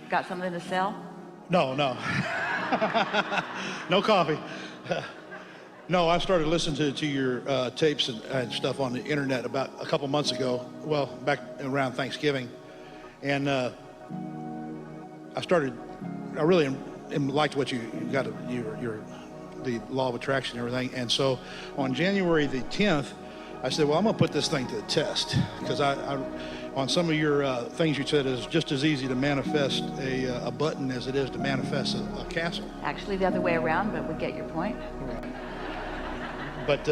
Got something to sell? No. No coffee. No, I started listening to your tapes and stuff on the internet about a couple months ago. Well, back around Thanksgiving. And I really liked what you got, the law of attraction and everything. And so on January the 10th, I said, well, I'm gonna put this thing to the test, because I on some of your things you said is just as easy to manifest a button as it is to manifest a castle. Actually, the other way around, but we get your point. But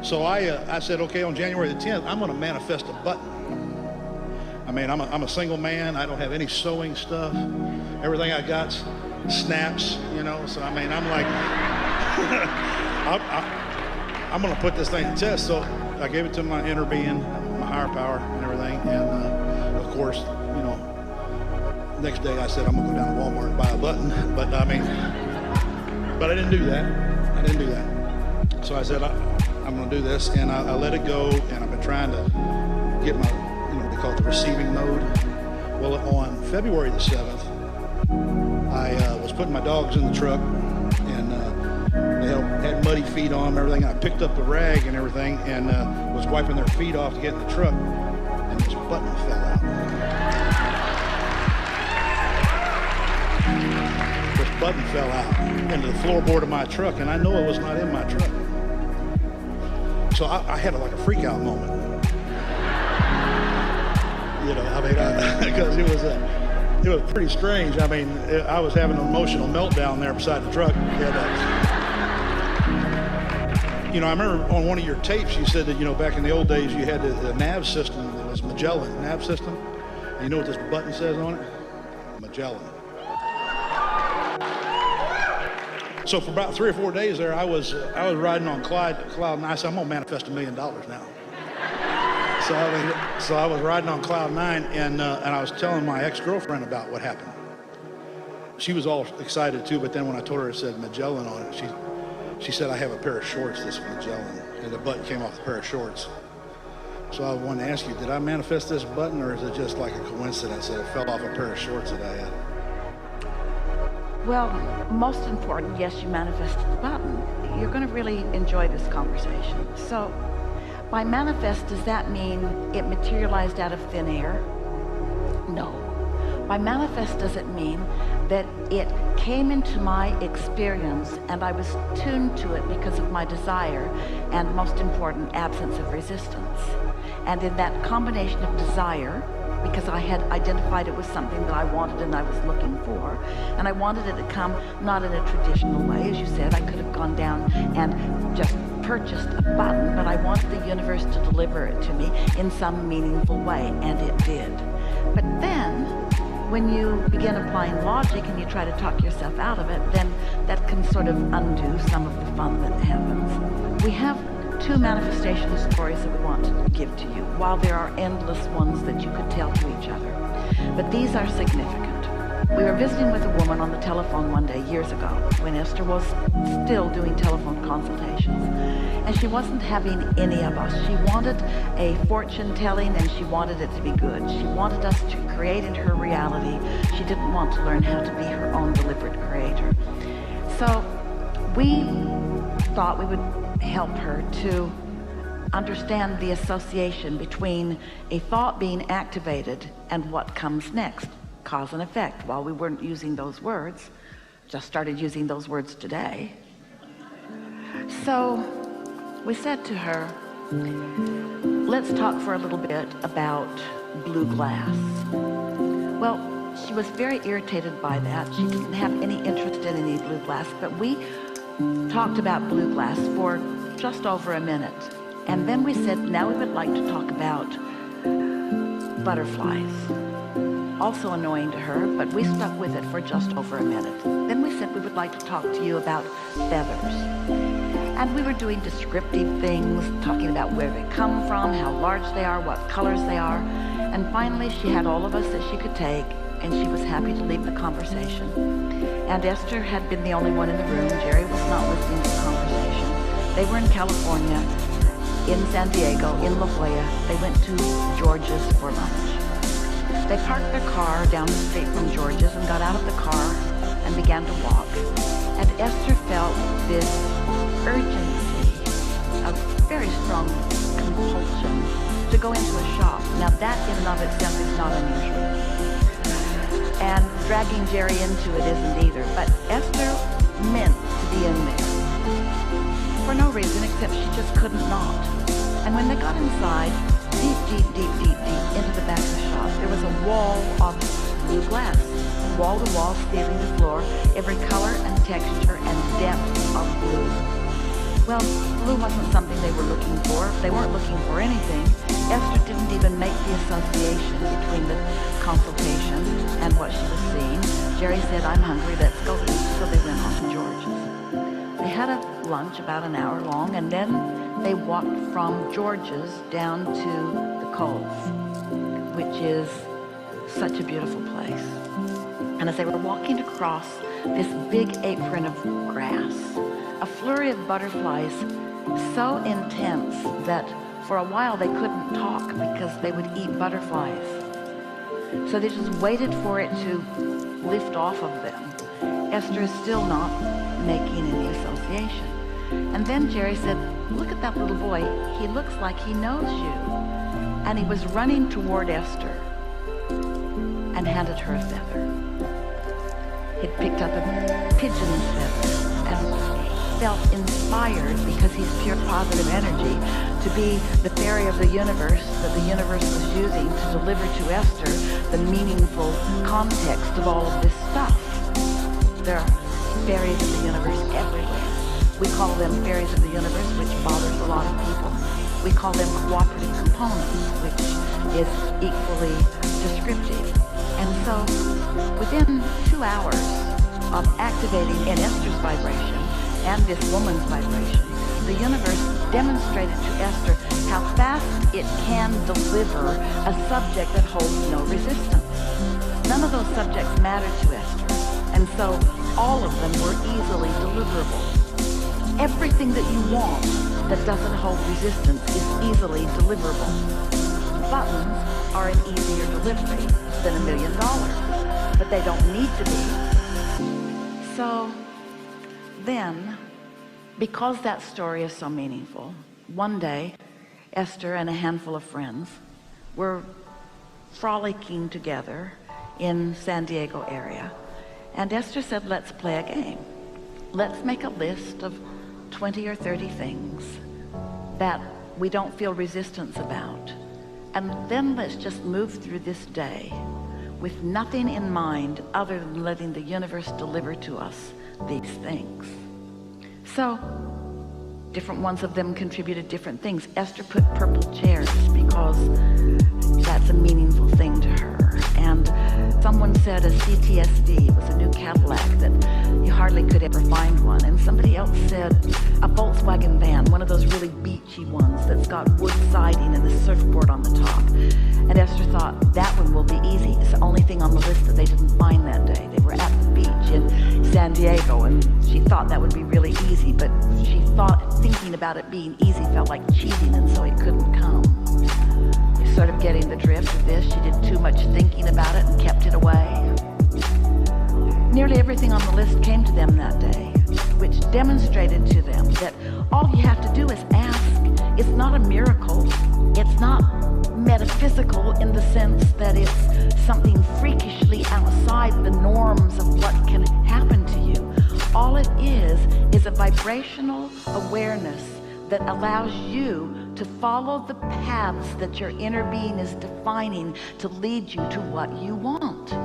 so I said, okay, on January the 10th, I'm gonna manifest a button. I mean, I'm a single man. I don't have any sewing stuff. Everything I got's snaps, you know. So I mean, I'm like, I'm gonna put this thing to test. So I gave it to my inner being, my higher power, and everything. And of course, you know, next day I said I'm gonna go down to Walmart and buy a button. But I mean, but I didn't do that. So I said I'm gonna do this, and I let it go. And I've been trying to get my, they call it the receiving mode. Well, on February the 7th, I was putting my dogs in the truck, and they had muddy feet on them, everything. I picked up the rag and everything, and was wiping their feet off to get in the truck, and this button fell out. This button fell out into the floorboard of my truck, and I know it was not in my truck. So I had like a freak out moment. You know, I mean, because it was pretty strange. I mean, I was having an emotional meltdown there beside the truck. You know, I remember on one of your tapes you said that, you know, back in the old days you had the nav system. It was Magellan nav system. And you know what this button says on it? Magellan. So for about 3 or 4 days there, I was riding on cloud nine. I said, I'm gonna manifest $1 million now. So I was riding on cloud nine, and I was telling my ex-girlfriend about what happened. She was all excited too, but then when I told her it said Magellan on it, she said, I have a pair of shorts that's Magellan, and the button came off the pair of shorts. So I wanted to ask you, did I manifest this button, or is it just like a coincidence that it fell off a pair of shorts that I had? Well, most important, yes, you manifested the button. You're going to really enjoy this conversation. So, by manifest, does that mean it materialized out of thin air? No. By manifest, does it mean that it came into my experience and I was tuned to it because of my desire and, most important, absence of resistance. And in that combination of desire, because I had identified it was something that I wanted and I was looking for, and I wanted it to come not in a traditional way, as you said. I could have gone down and just purchased a button, but I wanted the universe to deliver it to me in some meaningful way, and it did. But then, when you begin applying logic and you try to talk yourself out of it, then that can sort of undo some of the fun that happens. We have 2 manifestation stories that we want to give to you, while there are endless ones that you could tell to each other. But these are significant. We were visiting with a woman on the telephone one day years ago when Esther was still doing telephone consultations. And she wasn't having any of us. She wanted a fortune telling, and she wanted it to be good. She wanted us to create in her reality. She didn't want to learn how to be her own deliberate creator. So we thought we would help her to understand the association between a thought being activated and what comes next, cause and effect. While we weren't using those words, just started using those words today. So we said to her, let's talk for a little bit about blue glass. Well, she was very irritated by that. She didn't have any interest in any blue glass, but we talked about blue glass for just over a minute. And then we said, now we would like to talk about butterflies. Also annoying to her, but we stuck with it for just over a minute. Then we said we would like to talk to you about feathers. And we were doing descriptive things, talking about where they come from, how large they are, what colors they are. And finally, she had all of us that she could take, and she was happy to leave the conversation. And Esther had been the only one in the room. Jerry was not listening to the conversation. They were in California, in San Diego, in La Jolla. They went to George's for lunch. They parked their car down the street from George's and got out of the car and began to walk. And Esther felt this urgency, a very strong compulsion to go into a shop. Now that in and of itself is not unusual. And dragging Jerry into it isn't either. But Esther meant to be in there for no reason except she just couldn't not. And when they got inside, deep into the back of the shop, there was a wall of blue glass, wall to wall, ceiling to floor, every color and texture and depth of blue. Well, blue wasn't something they were looking for. They weren't looking for anything. Esther didn't even make the association between the consultation and what she was seeing. Jerry said, "I'm hungry, let's go eat." So they went on to George's. They had a lunch about an hour long, and then they walked from George's down to the Coles, which is such a beautiful place. And as they were walking across this big apron of grass, a flurry of butterflies so intense that for a while they couldn't talk because they would eat butterflies. So they just waited for it to lift off of them. Esther is still not making any association. And then Jerry said, "Look at that little boy. He looks like he knows you." And he was running toward Esther and handed her a feather. He'd picked up a pigeon's feather and felt inspired because he's pure positive energy to be the fairy of the universe that the universe was using to deliver to Esther the meaningful context of all of this stuff. There are fairies of the universe everywhere. We call them fairies of the universe, which bothers a lot of people. We call them cooperative components, which is equally descriptive. And so within 2 hours of activating in Esther's vibration and this woman's vibration, the universe demonstrated to Esther how fast it can deliver a subject that holds no resistance. None of those subjects mattered to Esther, and so all of them were easily deliverable. Everything that you want that doesn't hold resistance is easily deliverable. Buttons are an easier delivery than $1 million, but they don't need to be. So then, because that story is so meaningful, one day, Esther and a handful of friends were frolicking together in San Diego area. And Esther said, "Let's play a game. Let's make a list of 20 or 30 things that we don't feel resistance about. And then let's just move through this day with nothing in mind other than letting the universe deliver to us these things." So different ones of them contributed different things. Esther put purple chairs because that's a meaningful thing to her. And someone said a CTSD was a new Cadillac that you hardly could ever find one. And somebody else said a Volkswagen van, one of those really beachy ones that's got wood siding and a surfboard on the top. And Esther thought, that one will be easy. It's the only thing on the list that they didn't find that day. They were at the beach in San Diego, and she thought that would be really easy, but she thought thinking about it being easy felt like cheating, and so it couldn't come. You're sort of getting the drift of this. She did too much thinking about it and kept it away. Nearly everything on the list came to them that day, which demonstrated to them that all you have to do is ask. It's not a miracle. It's not metaphysical in the sense that it's something freakishly outside the norms of what can happen to you. All it is a vibrational awareness that allows you to follow the paths that your inner being is defining to lead you to what you want.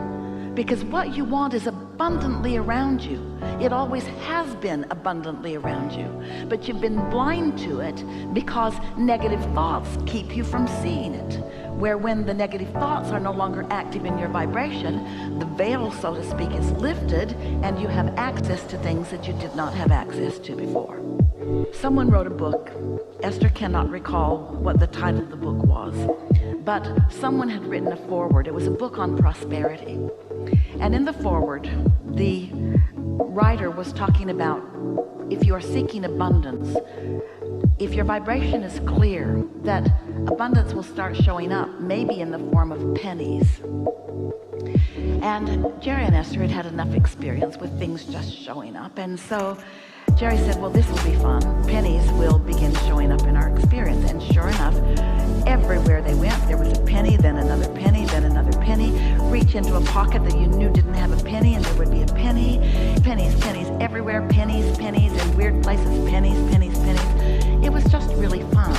Because what you want is abundantly around you. It always has been abundantly around you. But you've been blind to it because negative thoughts keep you from seeing it. Where when the negative thoughts are no longer active in your vibration, the veil, so to speak, is lifted and you have access to things that you did not have access to before. Someone wrote a book. Esther cannot recall what the title of the book was, but someone had written a foreword. It was a book on prosperity. And in the foreword, the writer was talking about if you are seeking abundance, if your vibration is clear that abundance will start showing up, maybe in the form of pennies. And Jerry and Esther had had enough experience with things just showing up, and so Jerry said, well, this will be fun. Pennies will begin showing up in our experience. And sure enough, everywhere they went, there was a penny, then another penny, then another penny. Reach into a pocket that you knew didn't have a penny, and there would be a penny. Pennies, pennies, everywhere, pennies, pennies, in weird places, pennies, pennies, pennies. It was just really fun.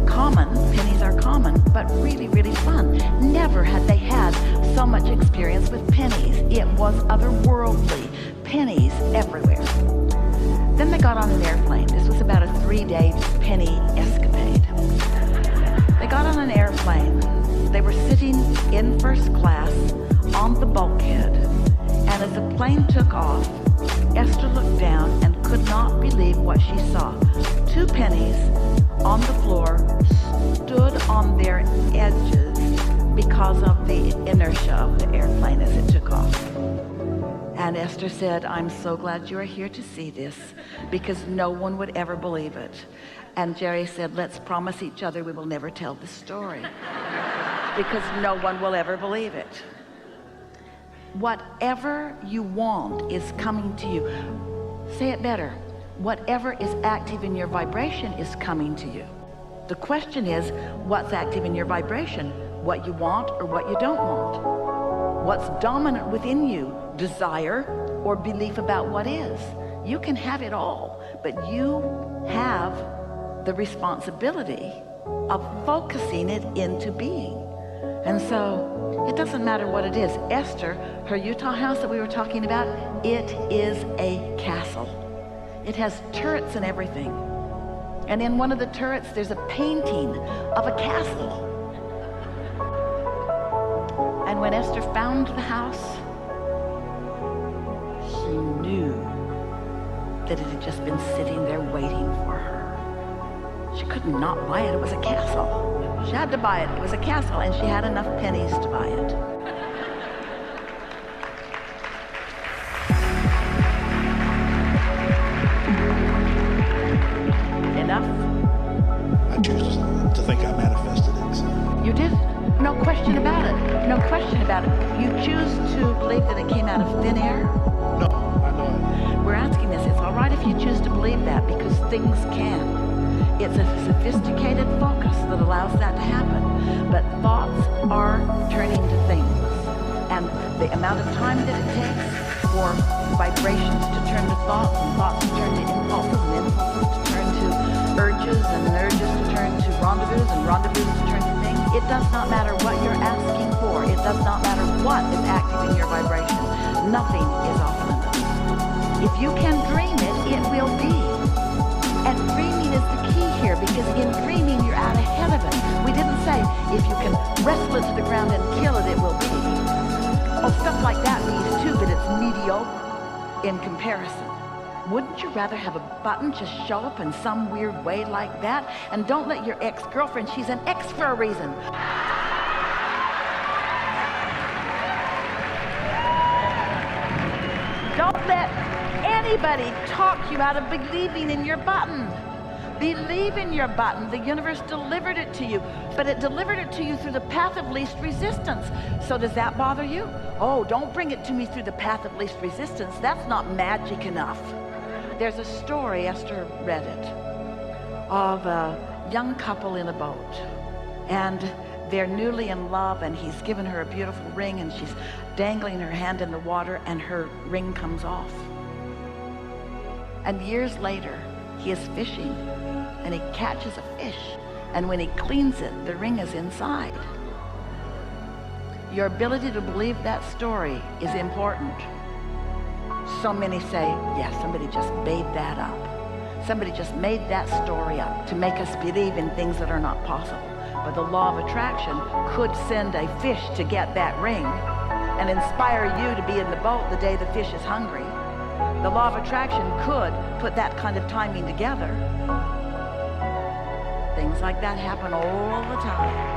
Common, pennies are common, but really, really fun. Never had they had so much experience with pennies. It was otherworldly. Pennies everywhere. Then they got on an airplane. This was about a 3-day penny escapade. They got on an airplane. They were sitting in first class on the bulkhead. And as the plane took off, Esther looked down and could not believe what she saw. 2 pennies on the floor stood on their edges because of the inertia of the airplane as it took off. And Esther said, I'm so glad you are here to see this, because no one would ever believe it. And Jerry said, let's promise each other we will never tell the story, because no one will ever believe it. Whatever you want is coming to you. Say it better. Whatever is active in your vibration is coming to you. The question is, what's active in your vibration? What you want or what you don't want? What's dominant within you? Desire or belief about what is? You can have it all, but you have the responsibility of focusing it into being. And so it doesn't matter what it is. Esther, her Utah house that we were talking about, it is a castle. It has turrets and everything. And in one of the turrets, there's a painting of a castle. And when Esther found the house, she knew that it had just been sitting there waiting for her. She could not buy it. It was a castle. She had to buy it. It was a castle, and she had enough pennies to buy it. Enough? I choose to think I manifested it. So. You did. No question about it. No question about it. You choose to believe that it came out of thin air? No, I know it. We're asking this. It's all right if you choose to believe that, because things can. It's a sophisticated focus that allows that to happen. But thoughts are turning to things. And the amount of time that it takes for vibrations to turn to thoughts, and thoughts to turn to impulses, and impulses to turn to urges, and urges to turn to rendezvous, and rendezvous to turn to things. It does not matter what you're asking for. It does not matter what is active in your vibration. Nothing is off limits. If you can dream it, it will be. And dreaming is the key here, because in dreaming you're out ahead of it. We didn't say if you can wrestle it to the ground and kill it, it will be. Oh, stuff like that means too, but it's mediocre in comparison. Wouldn't you rather have a button just show up in some weird way like that? And don't let your ex-girlfriend, she's an ex for a reason. Don't let anybody talk you out of believing in your button. Believe in your button. The universe delivered it to you, but it delivered it to you through the path of least resistance. So does that bother you? Oh, don't bring it to me through the path of least resistance. That's not magic enough. There's a story, Esther read it, of a young couple in a boat, and they're newly in love, and he's given her a beautiful ring, and she's dangling her hand in the water, and her ring comes off. And years later, he is fishing, and he catches a fish, and when he cleans it, the ring is inside. Your ability to believe that story is important. So many say, yes, somebody just made that up. Somebody just made that story up to make us believe in things that are not possible. But the law of attraction could send a fish to get that ring and inspire you to be in the boat the day the fish is hungry. The law of attraction could put that kind of timing together. Things like that happen all the time.